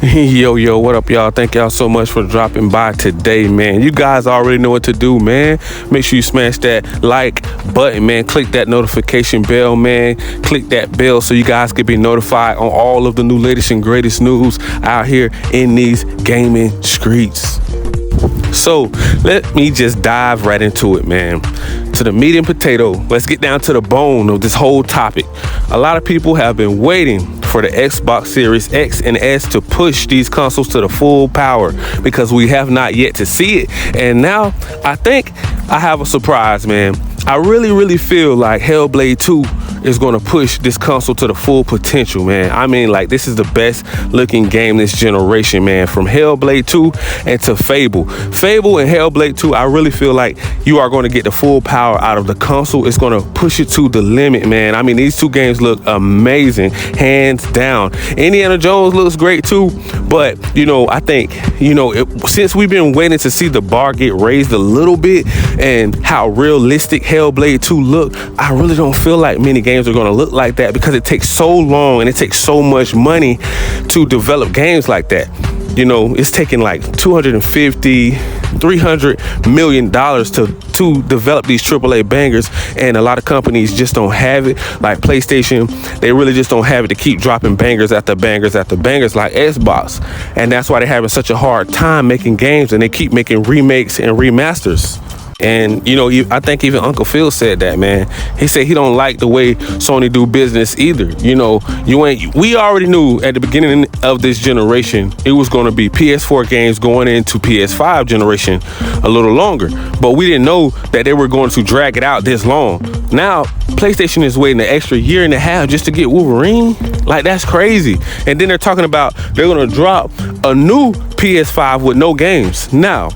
Yo, what up, y'all? Thank y'all so much for dropping by today, man. You guys already know what to do, man. Make sure you smash that like button, man. Click that notification bell, man. Click that bell so you guys can be notified on all of the new latest and greatest news out here in these gaming streets. So let me just dive right into it, man. To the meat and potato, let's get down to the bone of this whole topic. A lot of people have been waiting for the Xbox Series X and S to push these consoles to the full power because we have not yet to see it. And now I think I have a surprise, man. I really feel like Hellblade 2 is going to push this console to the full potential, man. I mean, like, this is the best looking game this generation, man. From Hellblade 2 and to Fable and Hellblade 2, I really feel like you are going to get the full power out of the console. It's going to push it to the limit, man. I mean, these two games look amazing, hands down. Indiana Jones looks great too, but I think since we've been waiting to see the bar get raised a little bit and how realistic Hellblade 2 look, I really don't feel like many games are going to look like that because it takes so long and it takes so much money to develop games like that. It's taking like $250-300 million to develop these AAA bangers, and a lot of companies just don't have it. Like PlayStation, they really just don't have it to keep dropping bangers after bangers after bangers like Xbox, and that's why they're having such a hard time making games, and they keep making remakes and remasters. And I think even Uncle Phil said that, man. He said he don't like the way Sony do business either. We already knew at the beginning of this generation it was going to be PS4 games going into PS5 generation a little longer, but we didn't know that they were going to drag it out this long. Now PlayStation is waiting an extra year and a half just to get Wolverine. Like, that's crazy. And then they're talking about they're going to drop a new PS5 with no games. Now,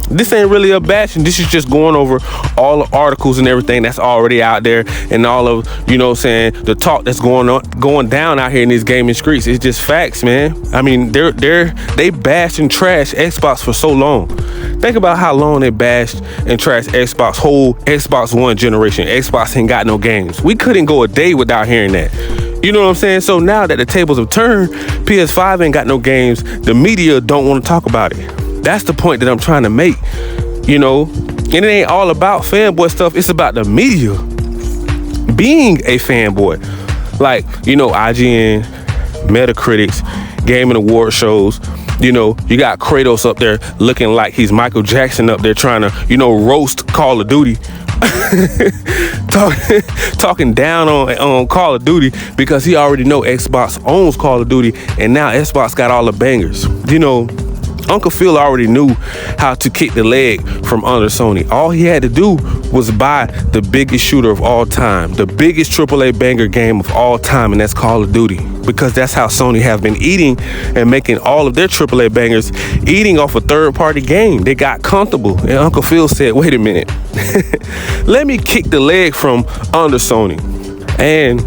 this ain't really a bashing. This is just going over all the articles and everything that's already out there, and all of the talk that's going down out here in these gaming streets. It's just facts, man. I mean, they bashed and trashed Xbox for so long. Think about how long they bashed and trashed Xbox, whole Xbox One generation. Xbox ain't got no games. We couldn't go a day without hearing that. You know what I'm saying? So now that the tables have turned, PS5 ain't got no games. The media don't want to talk about it. That's the point that I'm trying to make, and it ain't all about fanboy stuff. It's about the media being a fanboy. Like, IGN, Metacritics, gaming award shows. You got Kratos up there looking like he's Michael Jackson up there trying to, roast Call of Duty. talking down on Call of Duty because he already know Xbox owns Call of Duty, and now Xbox got all the bangers. Uncle Phil already knew how to kick the leg from under Sony. All he had to do was buy the biggest shooter of all time, the biggest AAA banger game of all time, and that's Call of Duty. Because that's how Sony have been eating and making all of their AAA bangers, eating off a third-party game. They got comfortable, and Uncle Phil said, wait a minute, let me kick the leg from under Sony. And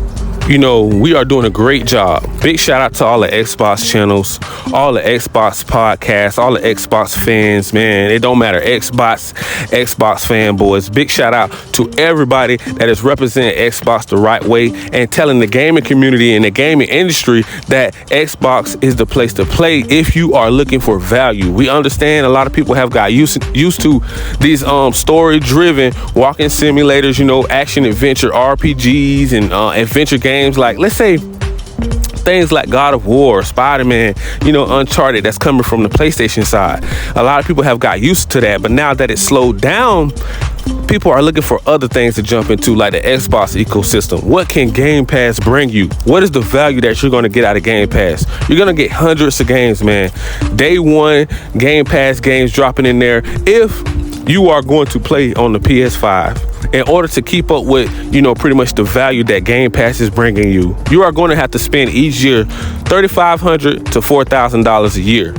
we are doing a great job. Big shout out to all the Xbox channels, all the Xbox podcasts, all the Xbox fans, man. It don't matter. Xbox fanboys. Big shout out to everybody that is representing Xbox the right way and telling the gaming community and the gaming industry that Xbox is the place to play if you are looking for value. We understand a lot of people have got used to these story-driven walking simulators, action adventure RPGs and adventure games. Like, let's say things like God of War, Spider-Man, Uncharted, that's coming from the PlayStation side. A lot of people have got used to that, but now that it's slowed down, people are looking for other things to jump into, like the Xbox ecosystem. What can Game Pass bring you? What is the value that you're going to get out of Game Pass? You're going to get hundreds of games, man. Day one, Game Pass games dropping in there. If you are going to play on the PS5, in order to keep up with, pretty much the value that Game Pass is bringing you, you are going to have to spend each year $3,500 to $4,000 a year.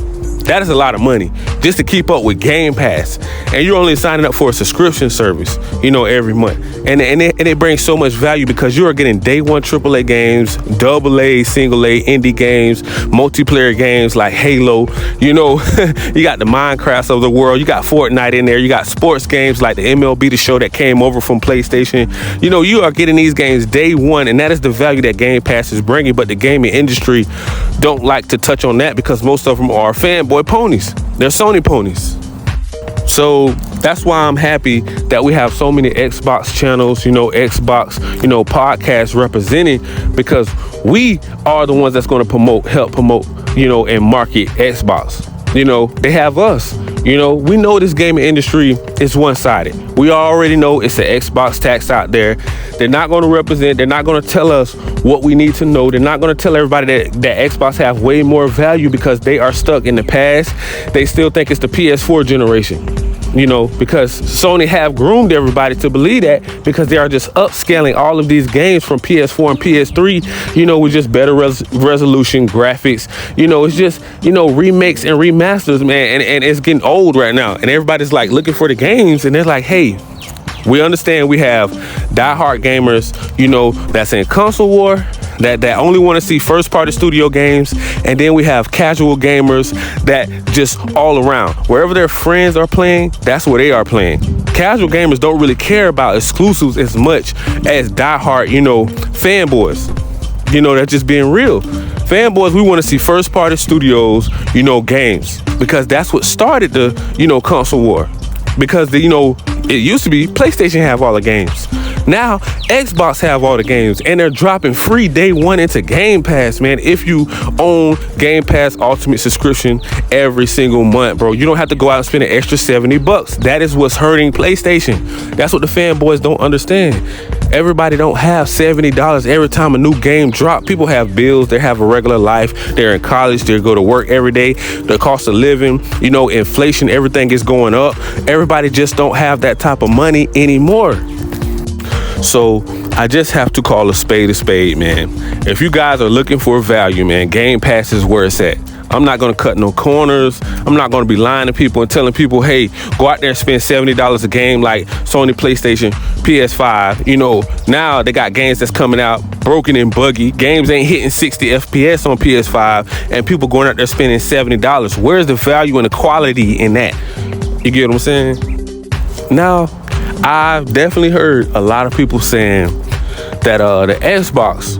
That is a lot of money just to keep up with Game Pass. And you're only signing up for a subscription service, every month. And it brings so much value because you are getting day one AAA games, AA, single A, indie games, multiplayer games like Halo. You got the Minecrafts of the world. You got Fortnite in there. You got sports games like the MLB The Show that came over from PlayStation. You are getting these games day one, and that is the value that Game Pass is bringing. But the gaming industry don't like to touch on that because most of them are fanboy ponies. They're Sony ponies. So that's why I'm happy that we have so many Xbox channels, Xbox, podcasts representing, because we are the ones that's going to help promote, and market Xbox. They have us. We know this gaming industry is one-sided. We already know it's an Xbox tax out there. They're not going to represent. They're not going to tell us what we need to know. They're not going to tell everybody that Xbox have way more value because they are stuck in the past. They still think it's the PS4 generation. Because Sony have groomed everybody to believe that, because they are just upscaling all of these games from PS4 and PS3, with just better resolution, graphics. It's just, remakes and remasters, man. And it's getting old right now. And everybody's like looking for the games, and they're like, hey, we understand we have diehard gamers, that's in console war, that only want to see first party studio games. And then we have casual gamers that just all around, wherever their friends are playing, that's where they are playing. Casual gamers don't really care about exclusives as much as diehard, fanboys. That's just being real. Fanboys, we want to see first party studios, games, because that's what started the, console war. Because it used to be PlayStation have all the games. Now Xbox have all the games, and they're dropping free day one into Game Pass, man. If you own Game Pass Ultimate subscription every single month, bro, you don't have to go out and spend an extra $70. That is what's hurting PlayStation. That's what the fanboys don't understand. Everybody don't have $70 every time a new game drop. People have bills. They have a regular life. They're in college. They go to work every day. The cost of living, inflation, everything is going up. Everybody just don't have that type of money anymore. So I just have to call a spade, man. If you guys are looking for value, man, Game Pass is where it's at. I'm not going to cut no corners. I'm not going to be lying to people and telling people, hey, go out there and spend $70 a game like Sony, PlayStation, PS5. Now they got games that's coming out broken and buggy. Games ain't hitting 60 FPS on PS5, and people going out there spending $70. Where's the value and the quality in that? You get what I'm saying? Now, I've definitely heard a lot of people saying that the Xbox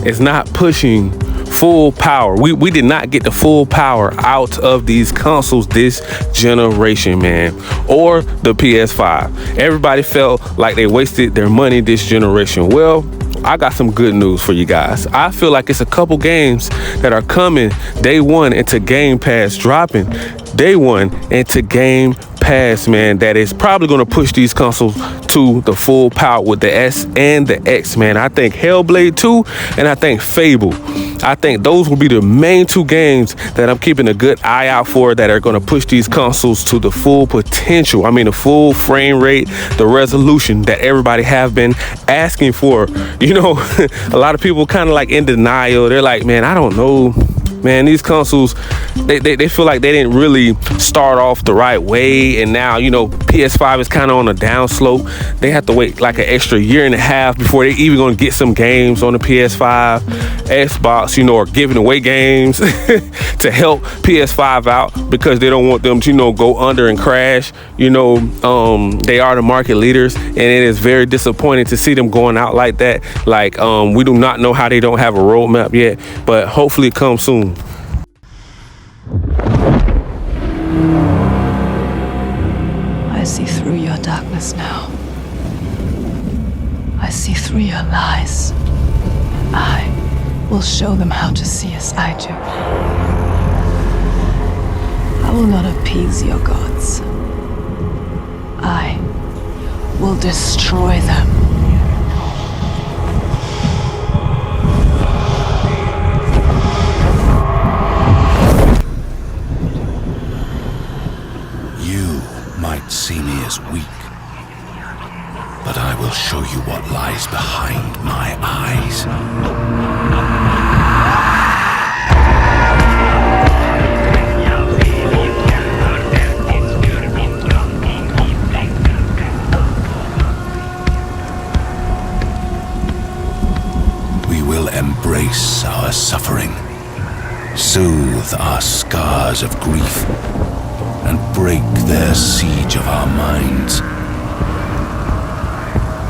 is not pushing full power. We did not get the full power out of these consoles this generation, man, or the PS5. Everybody felt like they wasted their money this generation. Well, I got some good news for you guys. I feel like it's a couple games that are coming day one into Game Pass, dropping day one into Game Pass, man, that is probably going to push these consoles to the full power with the S and the X, man. I think Hellblade 2 and I think Fable. I think those will be the main two games that I'm keeping a good eye out for, that are going to push these consoles to the full potential. I mean, the full frame rate, the resolution that everybody have been asking for. A lot of people kind of like in denial. They're like, man, I don't know. Man, these consoles, they feel like they didn't really start off the right way, and now PS5 is kind of on a down slope. They have to wait like an extra year and a half before they even gonna get some games on the PS5. Xbox, are giving away games to help PS5 out because they don't want them to go under and crash. They are the market leaders, and it is very disappointing to see them going out like that. Like, we do not know how they don't have a roadmap yet, but hopefully it comes soon. I see through your darkness now. I see through your lies. I will show them how to see as I do. I will not appease your gods. I will destroy them. Might see me as weak, but I will show you what lies behind my eyes. our scars of grief and break their siege of our minds.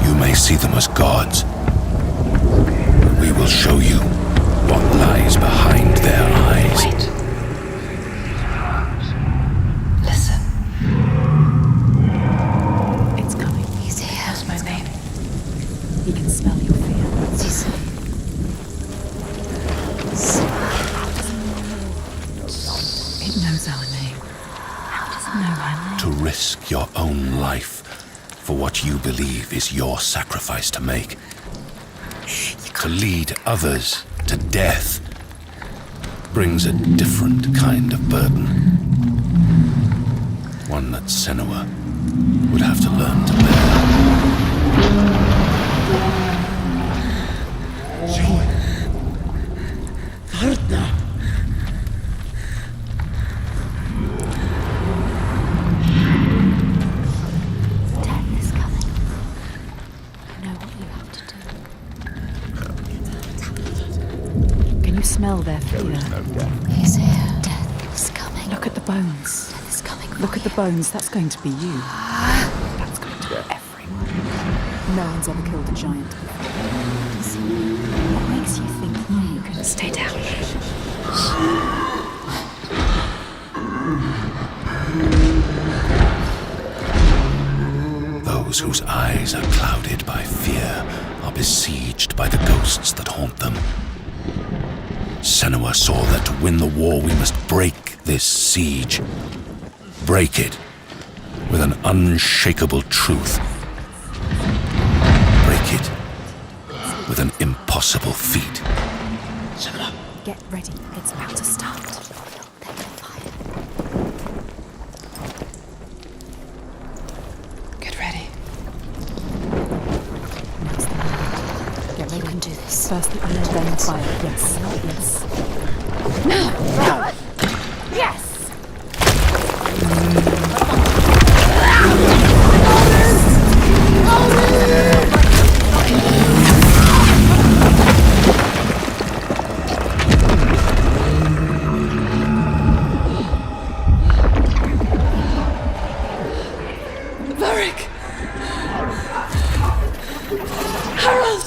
You may see them as gods, but we will show you what lies behind their eyes. Wait. Listen. It's coming. He's here. What's my name? He can smell your fear. Cecily. It knows our name. How does it know our name? To risk your own life for what you believe is your sacrifice to make. To lead others to death brings a different kind of burden. One that Senua would have to learn to bear. Smell their fear. He's here. Death is coming. Look at the bones. Death is coming. Look at the bones. That's going to be you. That's going to be everyone. No one's ever killed a giant before. What makes you think you can stay down? Those whose eyes are clouded by fear are besieged by the ghosts that haunt them. Senua saw that to win the war we must break this siege. Break it with an unshakable truth. Break it with an impossible feat. Get ready. It's about to start. Get ready. Get ready. You can do this. First the iron, then the fire. Yes. Yes. Yes! Varric! Harold!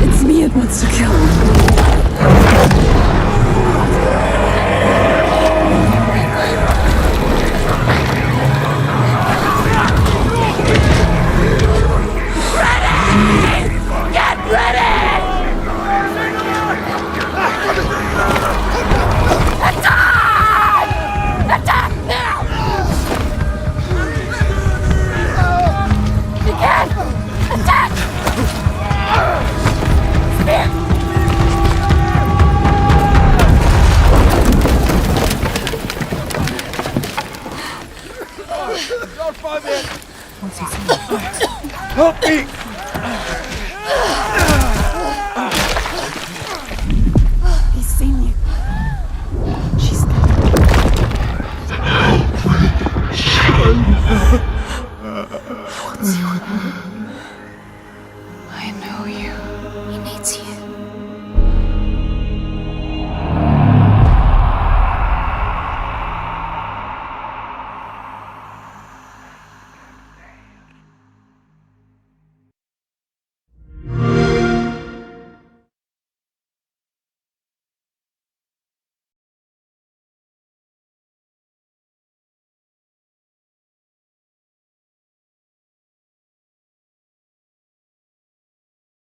It's me it wants to kill. Help me!